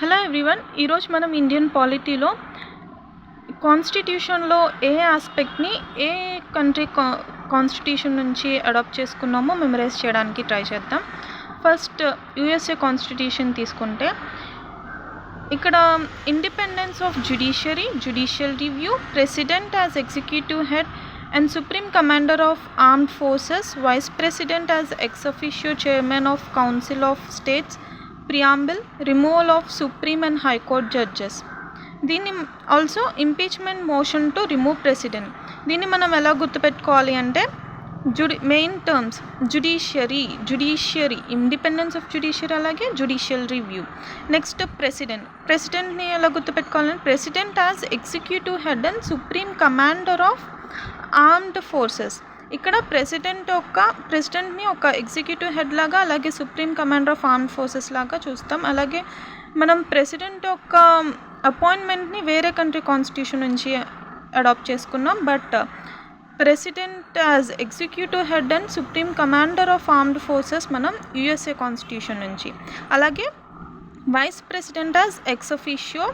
Hello everyone, ఈరోజు మనం Indian పాలిటీలో కాన్స్టిట్యూషన్లో ఏ ఆస్పెక్ట్ని ఏ కంట్రీ కాన్స్టిట్యూషన్ నుంచి అడాప్ట్ చేసుకున్నామో మెమరైజ్ చేయడానికి ట్రై చేద్దాం. ఫస్ట్ యూఎస్ఏ కాన్స్టిట్యూషన్ తీసుకుంటే ఇక్కడ independence of judicial review, president as executive head and Supreme Commander of Armed Forces, Vice President as ex officio Chairman of Council of States, Preamble, removal of Supreme and High Court judges. దీన్ని also impeachment motion to remove president. దీన్ని మనం ఎలా గుర్తుపెట్టుకోవాలి అంటే main terms judiciary, independence of judiciary, అలాగే judicial review. Next ప్రెసిడెంట్ని ఎలా గుర్తుపెట్టుకోవాలంటే president as executive head and supreme commander of armed forces. ఇక్కడ ప్రెసిడెంట్ని ఒక ఎగ్జిక్యూటివ్ హెడ్ లాగా, అలాగే supreme commander of armed forces లాగా చూస్తాం. అలాగే మనం ప్రెసిడెంట్ యొక్క అపాయింట్మెంట్ని వేరే కంట్రీ కాన్స్టిట్యూషన్ నుంచి అడాప్ట్ చేసుకున్నాం. But president as executive head and supreme commander of armed forces మనం యూఎస్ఏ కాన్స్టిట్యూషన్ నుంచి. అలాగే vice president as ex officio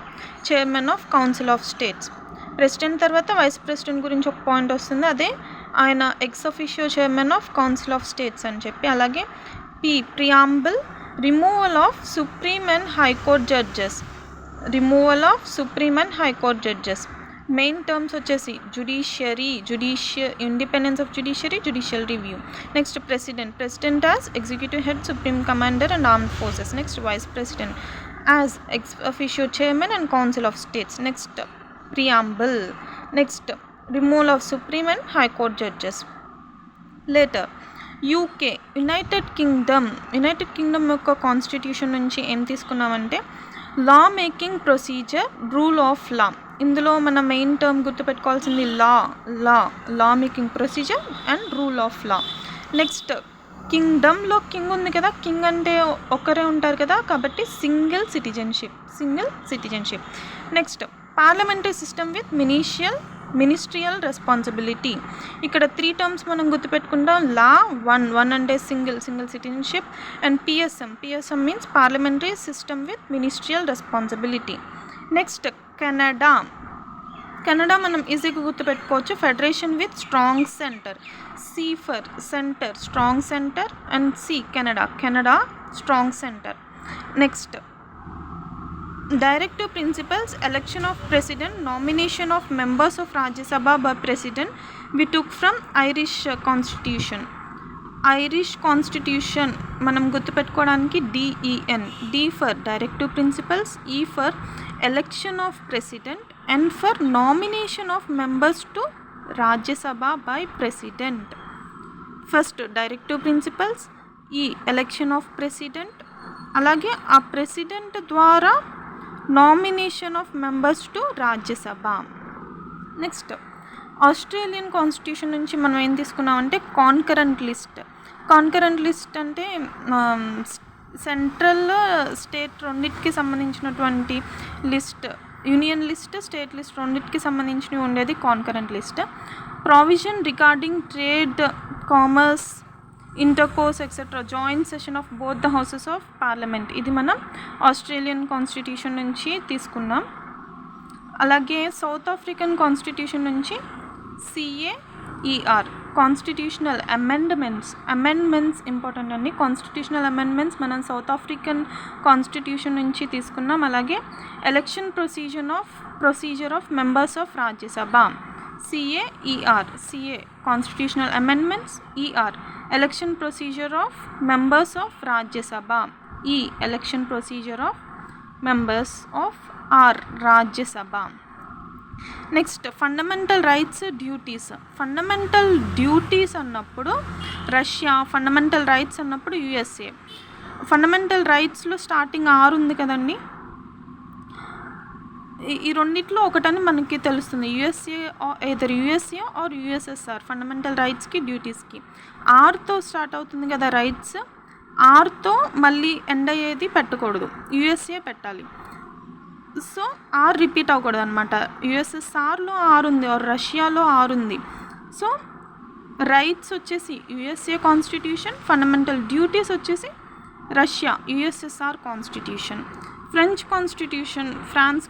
chairman of council of states. President తర్వాత వైస్ ప్రెసిడెంట్ గురించి ఒక పాయింట్ వస్తుంది, అదే ఆయన ex officio chairman of council of states అని చెప్పి. అలాగే preamble, removal of supreme and high court judges. Main terms వచ్చేసి independence of judicial review. Next president as executive head, supreme commander and armed forces. Next vice president as ex officio chairman and council of states. Next preamble. Next, removal of supreme and high court judges. Later, UK United Kingdom యొక్క constitution నుంచి ఏం తీసుకున్నామంటే law making procedure, rule of law. ఇందులో మన main term గుర్తుపెట్టుకోవాల్సింది law making procedure and rule of law. Next కింగ్డమ్లో king ఉంది కదా, కింగ్ అంటే ఒకరే ఉంటారు కదా, కాబట్టి single citizenship. Next parliamentary system with ministerial responsibility. ఇక్కడ 3 టర్మ్స్ మనం గుర్తుపెట్టుకుంటాం. లా వన్ అంటే single citizenship, and PSM means parliamentary system with ministerial responsibility. Next Canada మనం ఈజీగా గుర్తుపెట్టుకోవచ్చు. Federation with strong centre. C for centre, strong centre, and C Canada strong centre. Next Directive principles, election of president, nomination of members of Rajya Sabha by president we took from Irish constitution. మనం గుర్తుపెట్టుకోవడానికి DEN. D for directive principles, E for election of president, N for nomination of members to Rajya Sabha by president. First directive principles, E election of president, అలాగే ఆ president ద్వారా nomination of members to Rajya Sabha. Next Australian constitution నుంచి మనం ఏం తీసుకున్నామంటే concurrent list అంటే central state రెండింటికి సంబంధించినటువంటి list, union list, state list రెండింటికి సంబంధించినవి ఉండేది concurrent list. Provision regarding trade, commerce, intercourse etcetera, joint session of both the houses of parliament. ఇది మనం ఆస్ట్రేలియన్ కాన్స్టిట్యూషన్ నుంచి తీసుకున్నాం. అలాగే సౌత్ ఆఫ్రికన్ కాన్స్టిట్యూషన్ నుంచి CAER, కాన్స్టిట్యూషనల్ అమెండ్మెంట్స్ ఇంపార్టెంట్ అండి. కాన్స్టిట్యూషనల్ అమెండ్మెంట్స్ మనం సౌత్ ఆఫ్రికన్ కాన్స్టిట్యూషన్ నుంచి తీసుకున్నాం. అలాగే election procedure of members of Rajya Sabha. CAER constitutional amendments, ER election procedure of members of Rajya Sabha, election procedure of members of Rajya Sabha. Next fundamental rights, fundamental duties అన్నప్పుడు Russia, fundamental rights అన్నప్పుడు USA. Fundamental రైట్స్లో starting 6 ఉంది కదండి, ఈ రెండిట్లో ఒకటని మనకి తెలుస్తుంది. యూఎస్ఏ ఆర్ USSR ఫండమెంటల్ రైట్స్కి, డ్యూటీస్కి. ఆర్తో స్టార్ట్ అవుతుంది కదా రైట్స్, ఆర్తో మళ్ళీ ఎండ్ అయ్యేది పెట్టకూడదు, USA పెట్టాలి. సో ఆర్ రిపీట్ అవ్వకూడదు అనమాట. USSRలో 6 ఉంది, ఆర్ రష్యాలో 6 ఉంది. సో రైట్స్ వచ్చేసి USA కాన్స్టిట్యూషన్, ఫండమెంటల్ డ్యూటీస్ వచ్చేసి Russia USSR constitution. France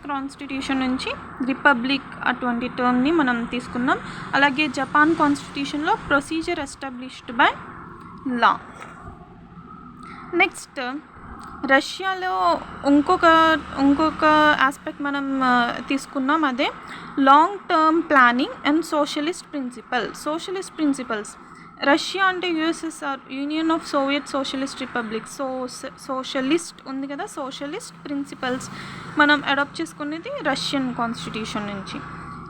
constitution నుంచి రిపబ్లిక్ అటువంటి టర్మ్ని మనం తీసుకున్నాం. అలాగే జపాన్ కాన్స్టిట్యూషన్లో procedure established by law. Next రష్యాలో ఇంకొక ఆస్పెక్ట్ మనం తీసుకున్నాం, అదే long term planning and socialist principles. Russia అంటే USSR, union of soviet socialist republic. Socialist ఉంది కదా, సోషలిస్ట్ ప్రిన్సిపల్స్ మనం అడాప్ట్ చేసుకునేది రష్యన్ కాన్స్టిట్యూషన్ నుంచి.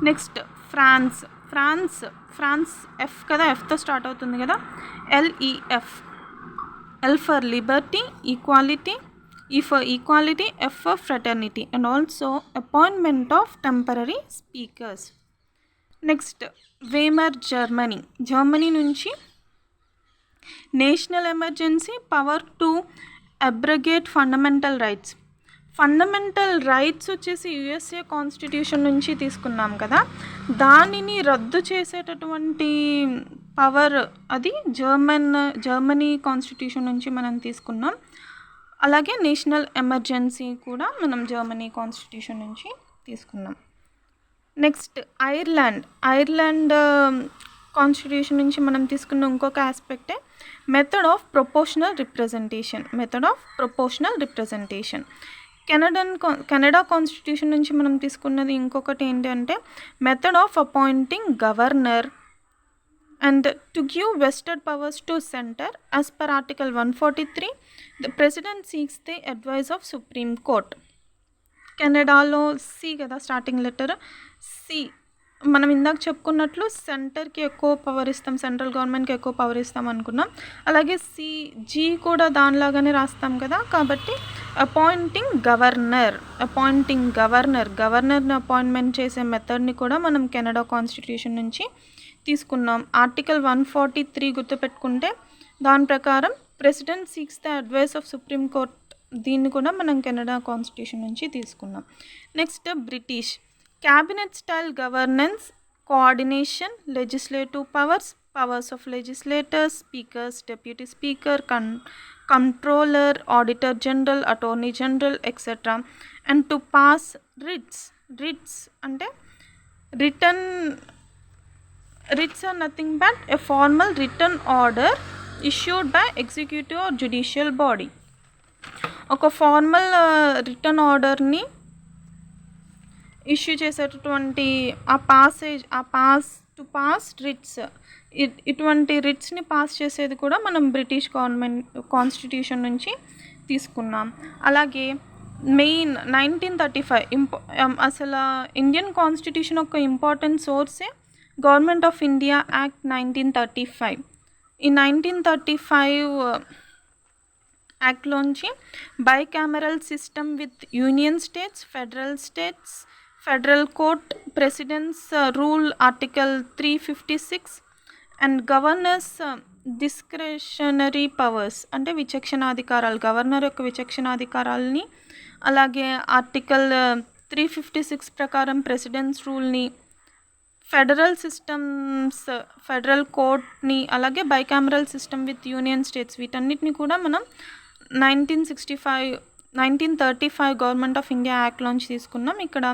నెక్స్ట్ ఫ్రాన్స్ ఎఫ్ కదా, ఎఫ్తో స్టార్ట్ అవుతుంది కదా, LEF. L for liberty, equality, E for equality, F for fraternity, and also appointment of temporary speakers. Next Weimar Germany నుంచి national emergency, power to abrogate fundamental rights వచ్చేసి USA constitution నుంచి తీసుకున్నాం కదా, దానిని రద్దు చేసేటటువంటి పవర్ అది జర్మనీ కాన్స్టిట్యూషన్ నుంచి మనం తీసుకున్నాం. అలాగే నేషనల్ ఎమర్జెన్సీ కూడా మనం జర్మనీ కాన్స్టిట్యూషన్ నుంచి తీసుకున్నాం. నెక్స్ట్ ఐర్లాండ్ కాన్స్టిట్యూషన్ నుంచి మనం తీసుకున్న ఇంకొక ఆస్పెక్టే method of proportional representation. Canada constitution నుంచి మనం తీసుకున్నది ఇంకొకటి ఏంటంటే method of appointing governor and to give vested powers to center as per article 143 the president seeks the advice of Supreme Court. కెనడాలో సి కదా స్టార్టింగ్ లెటర్, సి మనం ఇందాక చెప్పుకున్నట్లు సెంటర్కి ఎక్కువ పవర్ ఇస్తాం, సెంట్రల్ గవర్నమెంట్కి ఎక్కువ పవర్ ఇస్తాం అనుకున్నాం. అలాగే జీ కూడా దానిలాగానే రాస్తాం కదా, కాబట్టి అపాయింటింగ్ గవర్నర్ని అపాయింట్మెంట్ చేసే మెథడ్ని కూడా మనం కెనడా కాన్స్టిట్యూషన్ నుంచి తీసుకున్నాం. ఆర్టికల్ 143 గుర్తుపెట్టుకుంటే దాని ప్రకారం president seeks the advice of supreme court, దీన్ని కూడా మనం కెనడా కాన్స్టిట్యూషన్ నుంచి తీసుకున్నాం. Next British cabinet style governance, coordination, legislative powers of legislators, speakers, deputy speaker, controller, auditor general, attorney general etcetera. And to pass writs అంటే writs are nothing but a formal written order issued by executive or judicial body. ఒక formal return ఆర్డర్ని issue చేసేటటువంటి writs, ఇటువంటి రిట్స్ని pass చేసేది కూడా మనం British government constitution నుంచి తీసుకున్నాం. అలాగే మెయిన్ 1935 అసలు ఇండియన్ కాన్స్టిట్యూషన్ ఒక ఇంపార్టెంట్ సోర్సే గవర్నమెంట్ ఆఫ్ ఇండియా యాక్ట్ 1935. ఈ 1935 యాక్ట్లోంచి bicameral system with union states, federal court, president's rule article 356 and governor's discretionary powers అంటే విచక్షణాధికారాలు, గవర్నర్ యొక్క విచక్షణాధికారాలని, అలాగే ఆర్టికల్ 356 ప్రకారం ప్రెసిడెంట్స్ రూల్ని, ఫెడరల్ కోర్ట్ని, అలాగే bicameral system with union states, వీటన్నిటిని కూడా మనం 1935 గవర్నమెంట్ ఆఫ్ ఇండియా యాక్ట్లోంచి తీసుకున్నాం. ఇక్కడ